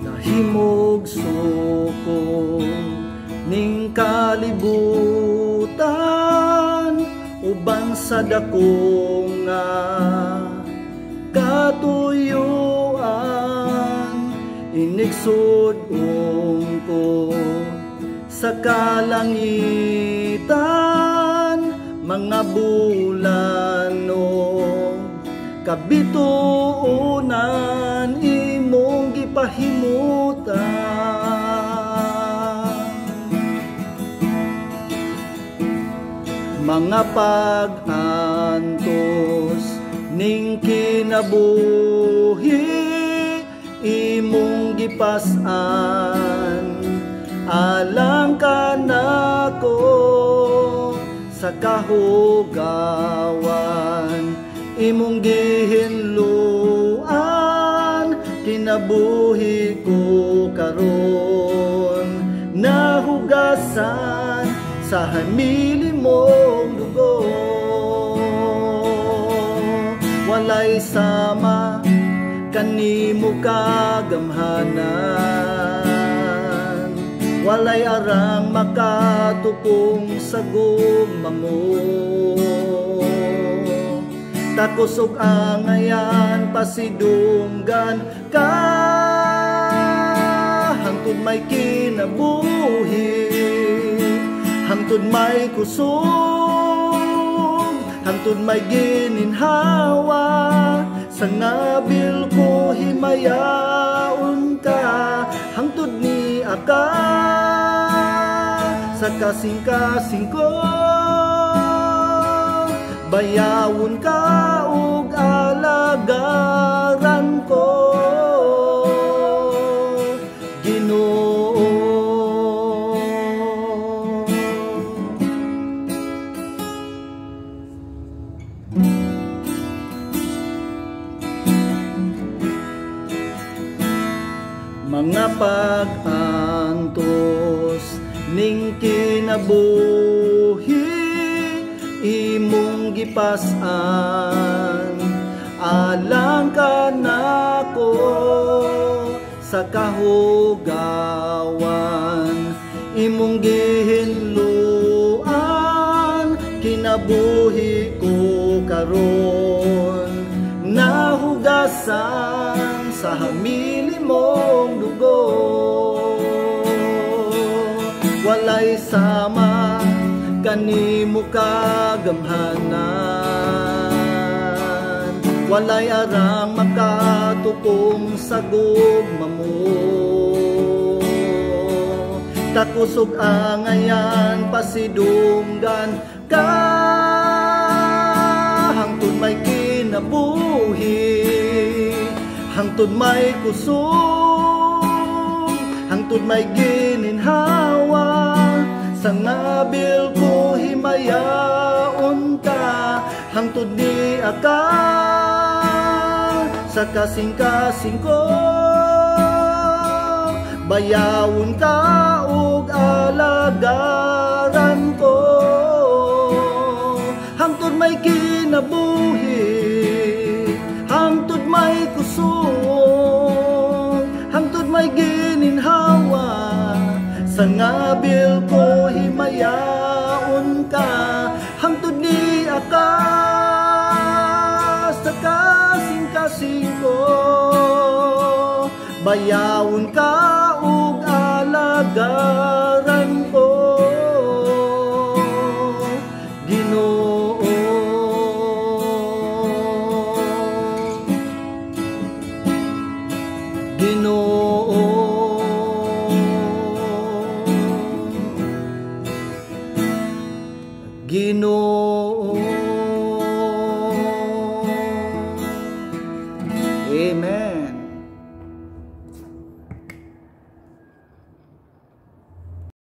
Nahimog suko ning kalibutan uban sa dako nga katuyuan, inigsud-ong ko sa kalangitan, mga bulano kabituunan imong gipahimutan. Mga pag-antos ning kinabuhi imong gipas-an, alang ka nako sa kahugawan imong gihinluan, kinabuhi ko karon nahugasan sa hamili mong dugo. Walay sama kanimo kagamhanan, walay arang makatupong sa gugma mo. Takos ug angayan pasidunggan ka, hangtod may kinabuhi, hangtod may kusog, hangtod may gininhawa. Sa ngabil ko himayaon ka, hangtod ni aka sa kasing-kasing ko. Bayawon ka ug alagaran ko, Ginoo. Mga pag-antos ning kinabuhi imong gipas-an, alang ka nako sa kahugawan imong gihinluan, kinabuhi ko karon nahugasan sa hamili mong dugo. Walay sama kanimo kagamhanan, walay arang makatupong sa gugma mo. Takos ug angayan pasidunggan ka, hangtod may kinabuhi, hangtod may kusog, hangtod may gininhawa. Sa ngabil ko himayaon ka, hangtod ni aka sa kasing-kasing ko. Bayawon ka ug alagaran ko, hangtod may kinabuhi, hangtod may kusog, hangtod may gininhawa. Sa ngabil ko himayaon ka, hangtod ni aka sa kasing-kasing ko. Bayawon ka ug alagaran ko, Ginoo. Ginoo. Ginoo.